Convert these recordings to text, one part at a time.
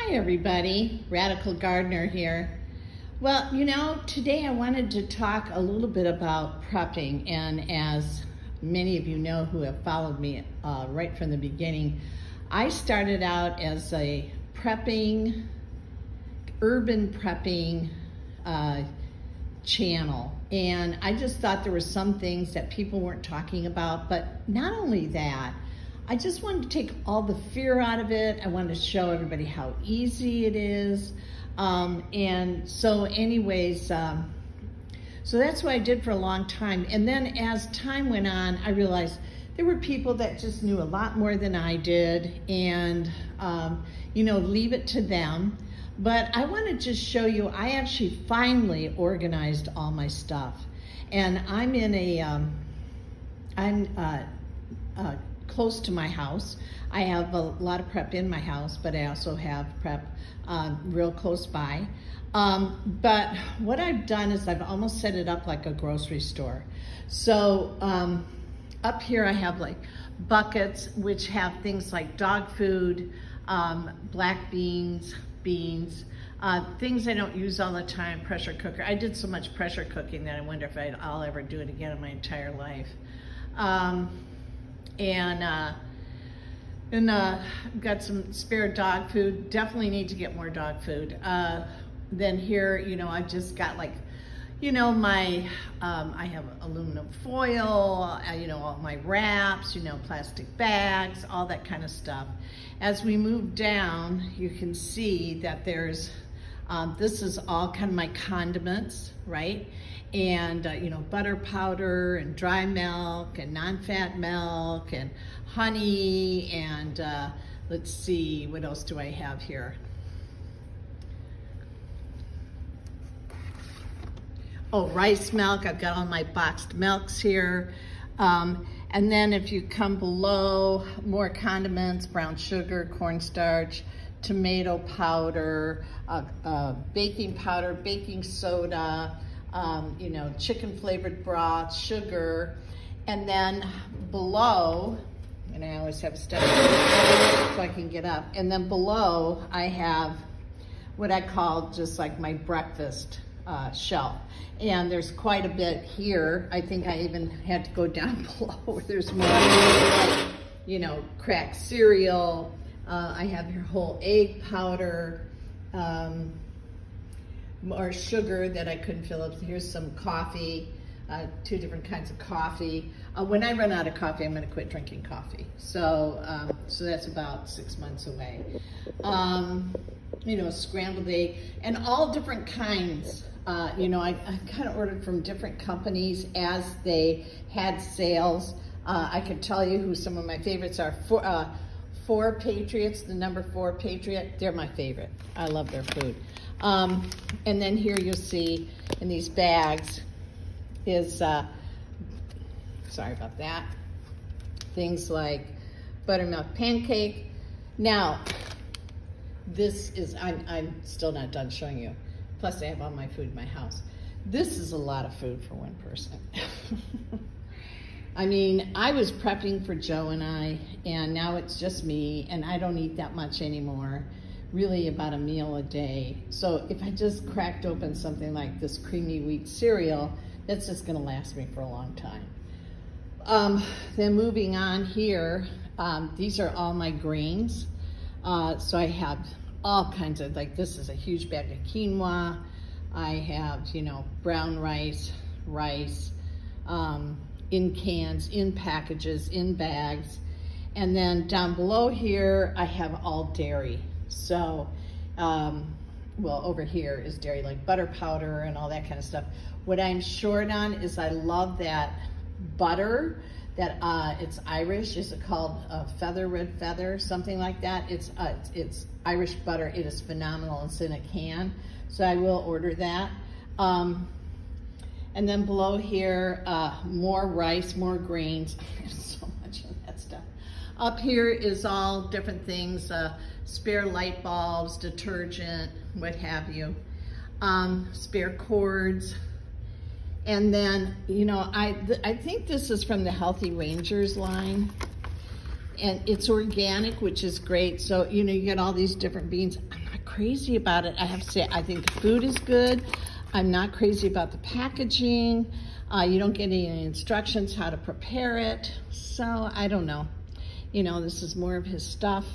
Hi everybody, Radical Gardener here. Well, today I wanted to talk a little bit about prepping, and as many of you know who have followed me right from the beginning, I started out as a urban prepping channel, and I just thought there were some things that people weren't talking about, but not only that, I just wanted to take all the fear out of it. I wanted to show everybody how easy it is. And so anyways, so that's what I did for a long time. And then as time went on, I realized there were people that just knew a lot more than I did, and leave it to them. But I want to just show you, I actually finally organized all my stuff. And I'm in close to my house. I have a lot of prep in my house, but I also have prep real close by. But what I've done is I've almost set it up like a grocery store. So up here I have like buckets which have things like dog food, black beans, things I don't use all the time, pressure cooker. I did so much pressure cooking that I wonder if I'll ever do it again in my entire life. Got some spare dog food. Definitely need to get more dog food. Then here, I've just got like, I have aluminum foil, all my wraps, plastic bags, all that kind of stuff. As we move down, you can see that there's, this is all kind of my condiments, right? And butter powder and dry milk and non-fat milk and honey, and let's see, what else do I have here? Oh, rice milk. I've got all my boxed milks here. And then if you come below, more condiments, brown sugar, cornstarch, tomato powder, baking powder, baking soda, chicken flavored broth, sugar, and then below, and I always have a step so I can get up, and then below I have what I call just like my breakfast shelf. And there's quite a bit here. I think I even had to go down below where there's more, like, cracked cereal. I have your whole egg powder, more sugar that I couldn't fill up. Here's some coffee, 2 different kinds of coffee. When I run out of coffee, I'm gonna quit drinking coffee. So, so that's about 6 months away. Scrambled egg, and all different kinds. I kind of ordered from different companies as they had sales. I could tell you who some of my favorites are. Four Patriots, the number 4 Patriot, they're my favorite. I love their food. And then here you'll see in these bags is, sorry about that, things like buttermilk pancake. Now, this is, I'm still not done showing you. Plus I have all my food in my house. This is a lot of food for one person. I mean, I was prepping for Joe and I, and now it's just me, and I don't eat that much anymore, really about a meal a day. So if I just cracked open something like this creamy wheat cereal, that's just gonna last me for a long time. Then moving on here, these are all my grains. So I have all kinds of, like, this is a huge bag of quinoa. I have, brown rice, in cans, in packages, in bags. And then down below here, I have all dairy. So, well, over here is dairy, like butter powder and all that kind of stuff. What I'm short on is I love that butter, that it's Irish. Is it called red feather, something like that? It's Irish butter. It is phenomenal. It's in a can, so I will order that. And then below here, more rice, more grains. There's so much of that stuff. Up here is all different things, spare light bulbs, detergent, what have you, spare cords. And then, I think this is from the Healthy Rangers line. and it's organic, which is great. So, you know, you get all these different beans. I'm not crazy about it. I have to say, I think the food is good. I'm not crazy about the packaging. You don't get any instructions how to prepare it. So I don't know. You know, this is more of his stuff.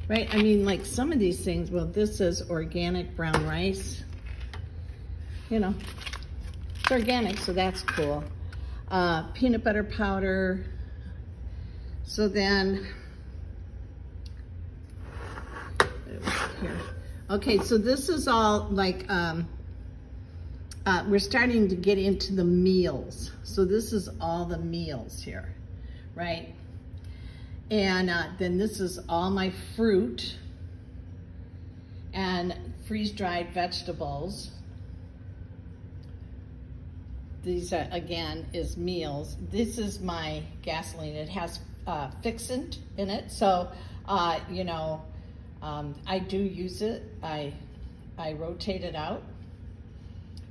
Right, I mean, like some of these things, well, this is organic brown rice. You know, it's organic, so that's cool. Peanut butter powder. So then, here. Okay, so this is all like, we're starting to get into the meals. So this is all the meals here, right? And then this is all my fruit and freeze-dried vegetables. These are, again, is meals. This is my gasoline. It has fixant in it. So, you know, I do use it. I rotate it out.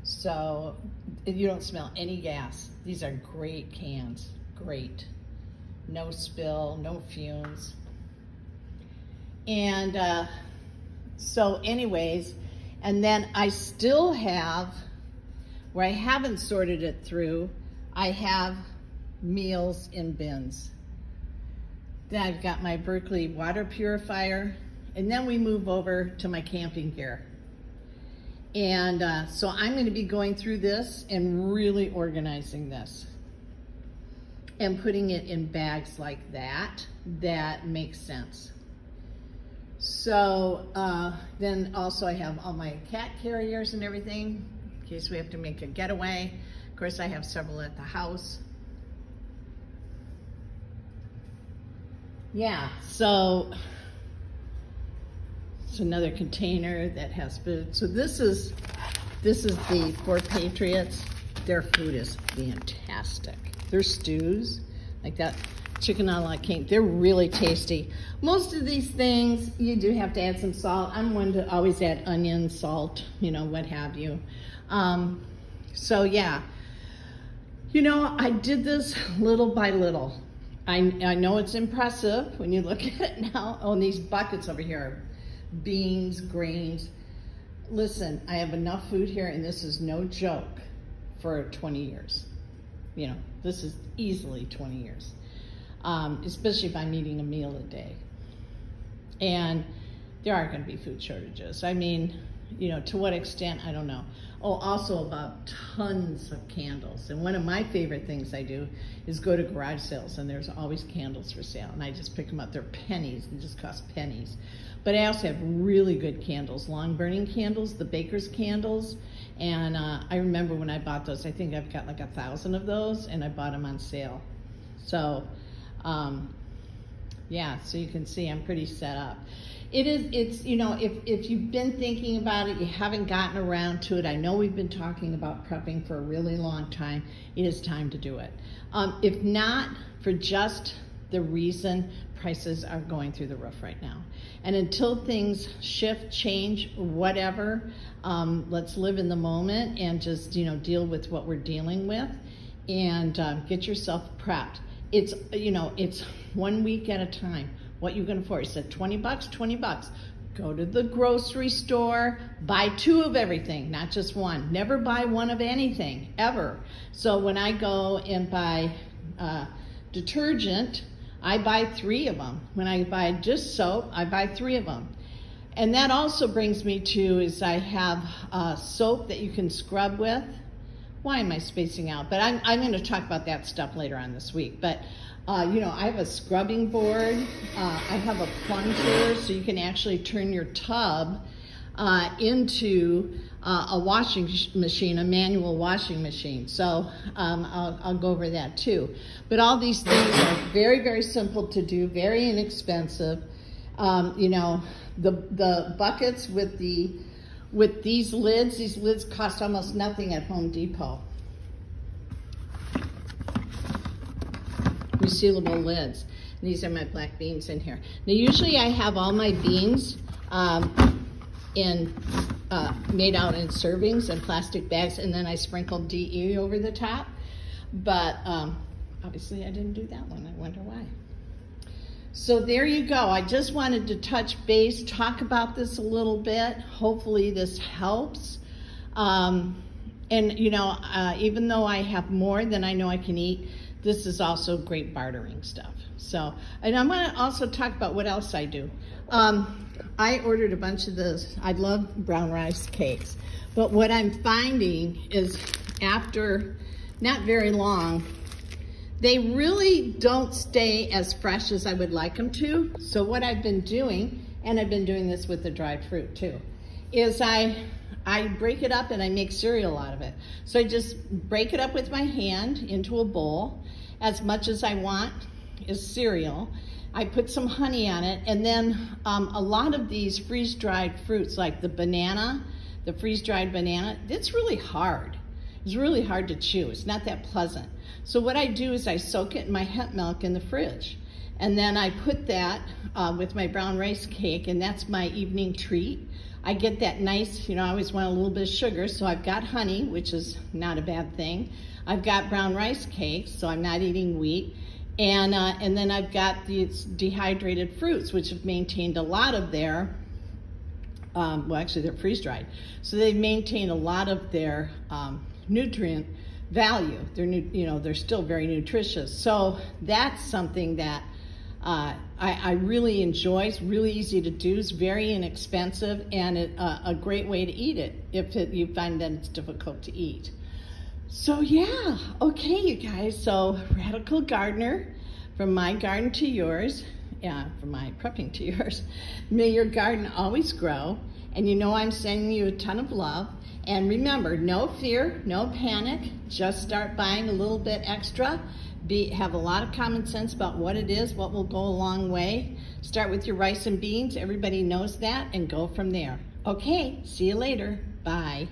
So you don't smell any gas. These are great cans, great. No spill, no fumes. And so anyways, and then I still have, where I haven't sorted it through, I have meals in bins. Then I've got my Berkeley water purifier, and then we move over to my camping gear. And so I'm gonna be going through this and really organizing this and putting it in bags like that, that makes sense. So then also I have all my cat carriers and everything in case we have to make a getaway. Of course, I have several at the house. Yeah, so it's another container that has food. So this is the Four Patriots. Their food is fantastic. Their stews, like that chicken a la king, they're really tasty. Most of these things, you do have to add some salt. I'm one to always add onion, salt, you know, what have you. So yeah, you know, I did this little by little. I know it's impressive when you look at it now. Oh, and these buckets over here are beans, grains. Listen, I have enough food here, and this is no joke, for 20 years. You know, this is easily 20 years, especially if I'm eating a meal a day. And there are going to be food shortages. I mean, you know, to what extent, I don't know. Oh, also about tons of candles. And one of my favorite things I do is go to garage sales, and there's always candles for sale. And I just pick them up. They're pennies. They just cost pennies. But I also have really good candles, long-burning candles, the baker's candles. And I remember when I bought those, I think I've got like 1,000 of those, and I bought them on sale. So, yeah, so you can see I'm pretty set up. It's, you know, if you've been thinking about it, you haven't gotten around to it. I know we've been talking about prepping for a really long time. It is time to do it. If not for just the reason prices are going through the roof right now. And until things shift, change, whatever, let's live in the moment and just, you know, deal with what we're dealing with, and get yourself prepped. It's, you know, it's 1 week at a time. What you can afford. He said 20 bucks, 20 bucks. Go to the grocery store, buy 2 of everything, not just one. Never buy 1 of anything, ever. So when I go and buy detergent, I buy 3 of them. When I buy just soap, I buy 3 of them. And that also brings me to is I have soap that you can scrub with. Why am I spacing out? But I'm going to talk about that stuff later on this week. But you know, I have a scrubbing board. I have a plunger, so you can actually turn your tub into a washing machine, a manual washing machine. So I'll go over that too. But all these things are very, very simple to do, very inexpensive. You know, the buckets with these lids cost almost nothing at Home Depot. Resealable lids. And these are my black beans in here. Now usually I have all my beans made out in servings and plastic bags, and then I sprinkle DE over the top. But obviously I didn't do that one. I wonder why. So there you go. I just wanted to touch base, talk about this a little bit. Hopefully this helps. And you know, even though I have more than I know I can eat, this is also great bartering stuff. So, and I'm gonna also talk about what else I do. I ordered a bunch of this. I love brown rice cakes. But what I'm finding is after not very long, they really don't stay as fresh as I would like them to. So what I've been doing, and I've been doing this with the dried fruit too, is I break it up and I make cereal out of it. So I just break it up with my hand into a bowl. As much as I want is cereal. I put some honey on it, and then a lot of these freeze-dried fruits, like the banana, the freeze-dried banana, it's really hard. It's really hard to chew. It's not that pleasant. So what I do is I soak it in my hemp milk in the fridge. And then I put that with my brown rice cake, and that's my evening treat. I get that nice, you know, I always want a little bit of sugar, so I've got honey, which is not a bad thing. I've got brown rice cakes, so I'm not eating wheat. And then I've got these dehydrated fruits, which have maintained a lot of their, well, actually they're freeze-dried. So they've maintained a lot of their nutrient value. They're still very nutritious. So that's something that I really enjoy. It's really easy to do. It's very inexpensive, and a great way to eat it if you find that it's difficult to eat. So yeah, okay, you guys. So Radical Gardener, from my garden to yours, from my prepping to yours. May your garden always grow, and you know I'm sending you a ton of love. And remember, no fear, no panic. Just start buying a little bit extra. Have a lot of common sense about what it is, what will go a long way. Start with your rice and beans. Everybody knows that, and go from there. Okay, see you later. Bye.